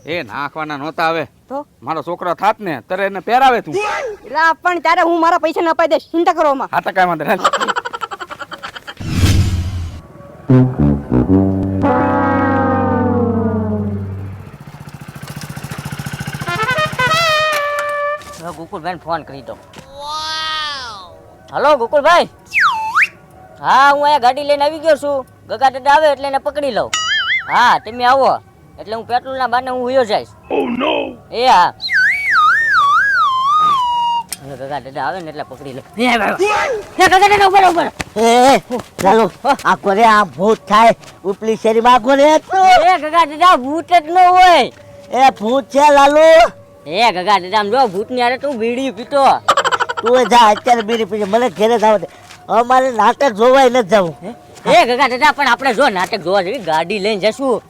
એ નાખવાના નહોતા આવે તો મારો છોકરો થાત ને ત્યારે એને પહેરાવે તું એટલે પણ ત્યારે હું મારા પૈસા ન અપાઈ દઈશ, ચિંતા કરો માં. હા તો કાંઈ વાંધો નહીં. ગોકુલભાઈ ફોન કરી દો. હલો ગોકુલભાઈ, હા હું અહીંયા ગાડી લઈને આવી ગયો છું. ગગા દાદા આવે એટલે એને પકડી લઉં. હા તમે આવો એટલે હું પેટ્રોલના બાને હું હુયો જઈશ. એ હા ગગા દાદા આવે ને એટલે પકડી લઉં. ગગા દાદા ઉભા ઉભા. ચાલો આખો રે આ ભૂત થાય ઉપલી શેરીમાં આખો રે એ ગગા દાદા ભૂત જ ન હોય. એ ભૂત છે લાલુ. એ ગગા દાદા આમ જો ભૂત ની હારે તું બીડી પીતો. તું જા અત્યારે બીડી પીજે, મને ઘેરે જાવ દે. અમારે નાટક જોવાય નથી જવું. એ ગગા દાદા પણ આપણે જો નાટક જોવા જઈએ ગાડી લઈને જશું.